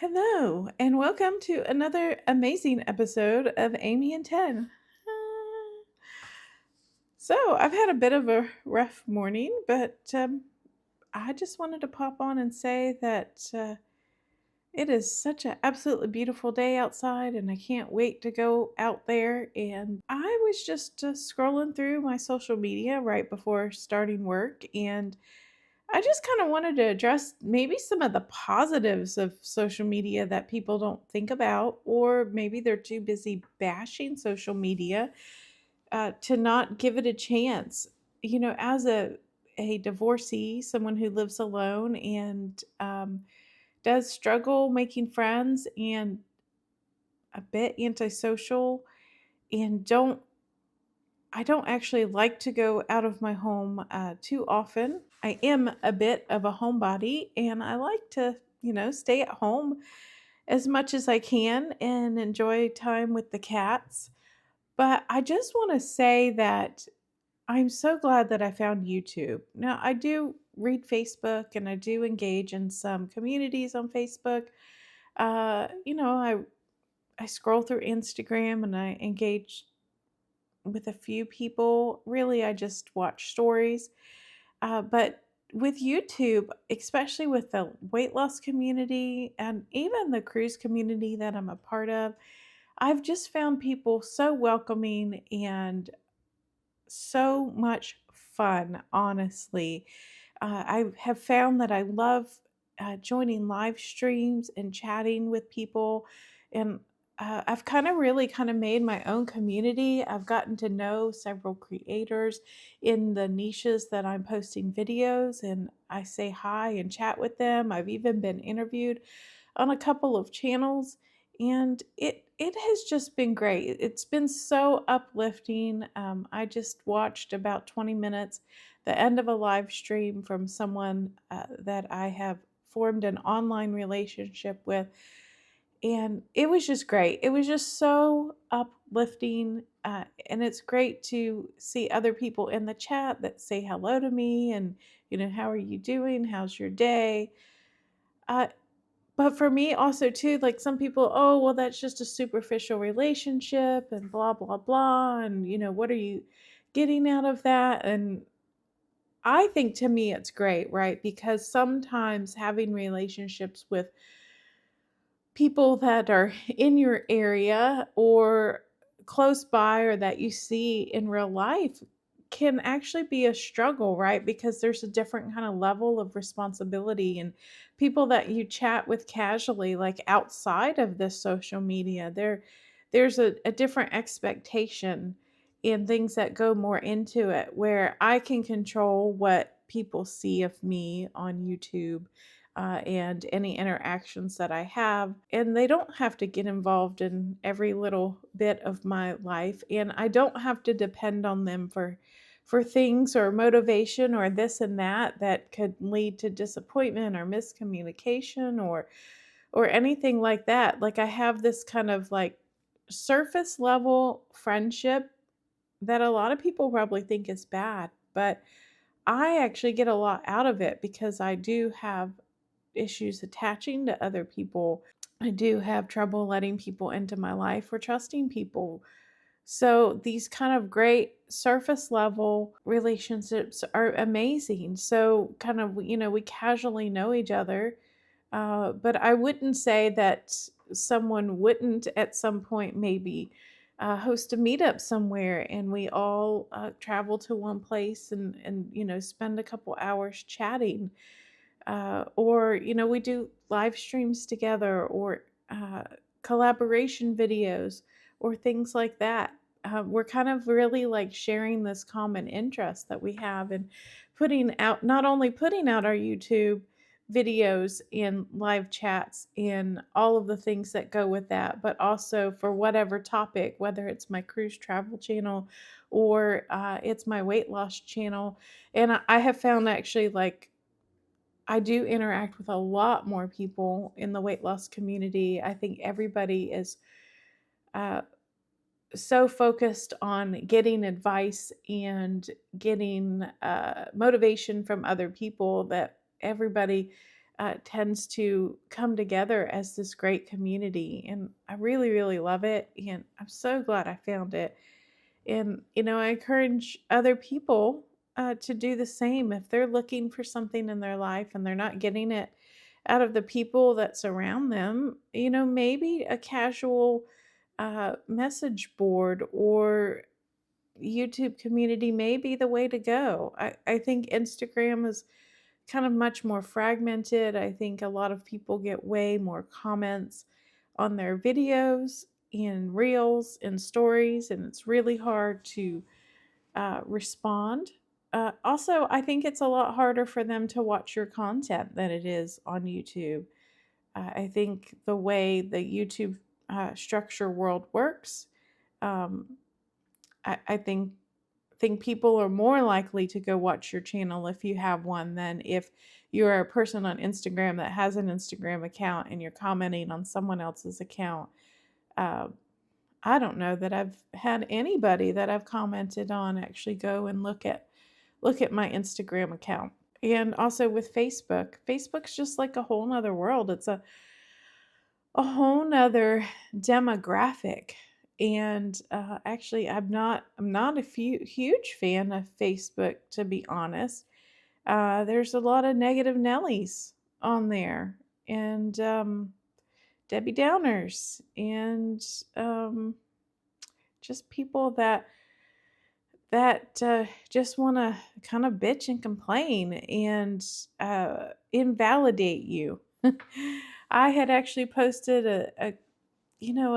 Hello, and welcome to another amazing episode of Amy and 10. So, I've had a bit of a rough morning, but I just wanted to pop on and say that it is such an absolutely beautiful day outside, and I can't wait to go out there. And I was just scrolling through my social media right before starting work, and I just kind of wanted to address maybe some of the positives of social media that people don't think about, or maybe they're too busy bashing social media to not give it a chance. As a divorcee, someone who lives alone and does struggle making friends and a bit antisocial, and I don't actually like to go out of my home too often. I am a bit of a homebody and I like to, stay at home as much as I can and enjoy time with the cats. But I just want to say that I'm so glad that I found YouTube. Now, I do read Facebook and I do engage in some communities on Facebook. I scroll through Instagram and I engage with a few people. Really, I just watch stories. But with YouTube, especially with the weight loss community and even the cruise community that I'm a part of, I've just found people so welcoming and so much fun, honestly. I have found that I love joining live streams and chatting with people. And I've kind of made my own community. I've gotten to know several creators in the niches that I'm posting videos, and I say hi and chat with them. I've even been interviewed on a couple of channels, and it has just been great. It's been so uplifting. I just watched about 20 minutes the end of a live stream from someone that I have formed an online relationship with, and it was just great. It was just so uplifting, and it's great to see other people in the chat that say hello to me and, how are you doing? How's your day? Uh, but for me also too, like some people, oh, well, that's just a superficial relationship and blah, blah, blah. And, what are you getting out of that? And I think to me it's great, right? Because sometimes having relationships with people that are in your area or close by or that you see in real life can actually be a struggle, right? Because there's a different kind of level of responsibility, and people that you chat with casually, like outside of this social media, there's a different expectation and things that go more into it, where I can control what people see of me on YouTube and any interactions that I have. And they don't have to get involved in every little bit of my life. And I don't have to depend on them for things or motivation or this and that could lead to disappointment or miscommunication or anything like that. Like I have this kind of like surface level friendship that a lot of people probably think is bad, but I actually get a lot out of it because I do have issues attaching to other people. I do have trouble letting people into my life or trusting people. So these kind of great surface level relationships are amazing. So kind of, we casually know each other. But I wouldn't say that someone wouldn't at some point maybe host a meetup somewhere and we all travel to one place and spend a couple hours chatting, or we do live streams together or collaboration videos or things like that. We're kind of really like sharing this common interest that we have and putting out, not only putting out our YouTube videos and live chats and all of the things that go with that, but also for whatever topic, whether it's my cruise travel channel or it's my weight loss channel. And I have found actually like I do interact with a lot more people in the weight loss community. I think everybody is uh, so focused on getting advice and getting motivation from other people that everybody tends to come together as this great community. And I really, really love it. And I'm so glad I found it. And, I encourage other people to do the same if they're looking for something in their life and they're not getting it out of the people that surround them. Maybe a casual message board or YouTube community may be the way to go. I think Instagram is kind of much more fragmented. I think a lot of people get way more comments on their videos, in reels, in stories, and it's really hard to respond. Also, I think it's a lot harder for them to watch your content than it is on YouTube. I think the way the YouTube structure world works, um, I think people are more likely to go watch your channel if you have one than if you're a person on Instagram that has an Instagram account and you're commenting on someone else's account. Uh, I don't know that I've had anybody that I've commented on actually go and look at my Instagram account. And also with Facebook, Facebook's just like a whole nother world. It's a whole nother demographic. And actually, I'm not a huge fan of Facebook, to be honest. There's a lot of negative Nellies on there, and Debbie Downers, and um, just people that just want to kind of bitch and complain and invalidate you. I had actually posted a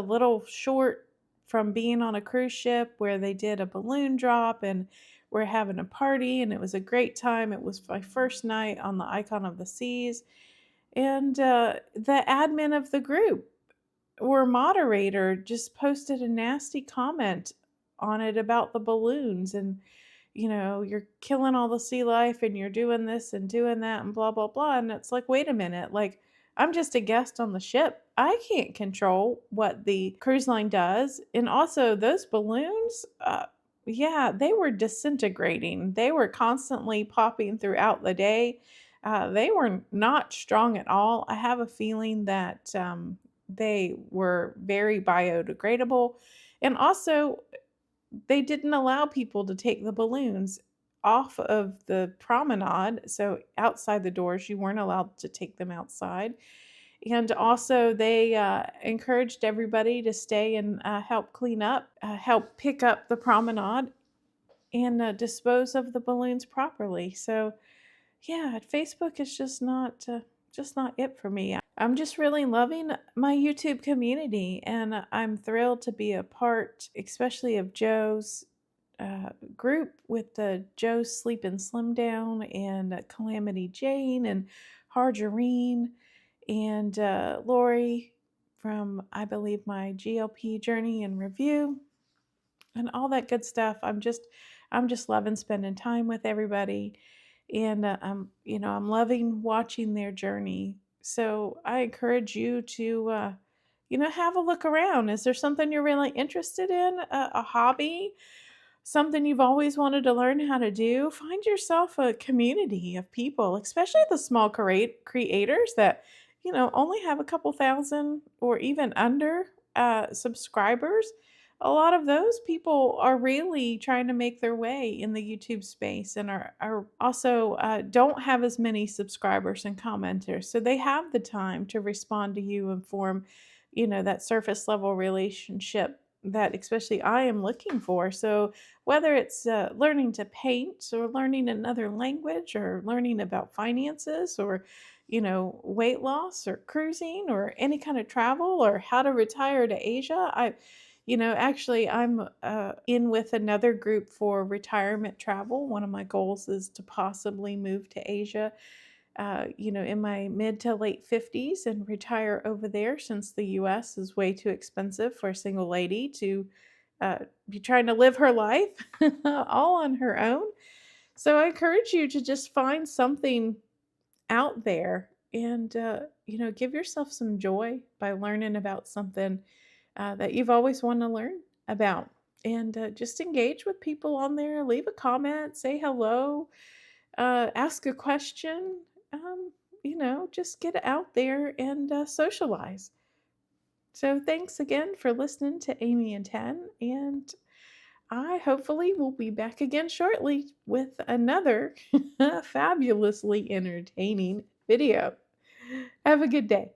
little short from being on a cruise ship where they did a balloon drop and we're having a party and it was a great time. It was my first night on the Icon of the Seas. And the admin of the group or moderator just posted a nasty comment on it about the balloons and you're killing all the sea life and you're doing this and doing that and blah blah blah. And it's like, wait a minute, like, I'm just a guest on the ship. I can't control what the cruise line does. And also those balloons, yeah, they were disintegrating. They were constantly popping throughout the day. They were not strong at all. I have a feeling that they were very biodegradable. And also, they didn't allow people to take the balloons off of the promenade. So outside the doors, you weren't allowed to take them outside. And also, they encouraged everybody to stay and help clean up, help pick up the promenade, and dispose of the balloons properly. So, yeah, Facebook is just not it for me. I'm just really loving my YouTube community, and I'm thrilled to be a part, especially of Joe's group with the Joe's Sleep and Slim Down and Calamity Jane and Harjareen and Lori from, I believe, my GLP journey and review and all that good stuff. I'm just loving spending time with everybody, and I'm loving watching their journey. So I encourage you to have a look around. Is there something you're really interested in, a hobby, something you've always wanted to learn how to do? Find yourself a community of people, especially the small creators that only have a couple thousand or even under subscribers. A lot of those people are really trying to make their way in the YouTube space and are also don't have as many subscribers and commenters. So they have the time to respond to you and form, that surface level relationship that especially I am looking for. So whether it's learning to paint or learning another language or learning about finances or weight loss or cruising or any kind of travel or how to retire to Asia, actually, I'm in with another group for retirement travel. One of my goals is to possibly move to Asia, in my mid to late 50s and retire over there, since the US is way too expensive for a single lady to be trying to live her life all on her own. So I encourage you to just find something out there and, give yourself some joy by learning about something that you've always wanted to learn about. And just engage with people on there, leave a comment, say hello, ask a question. just get out there and socialize. So thanks again for listening to Amy and 10. And I hopefully will be back again shortly with another fabulously entertaining video. Have a good day.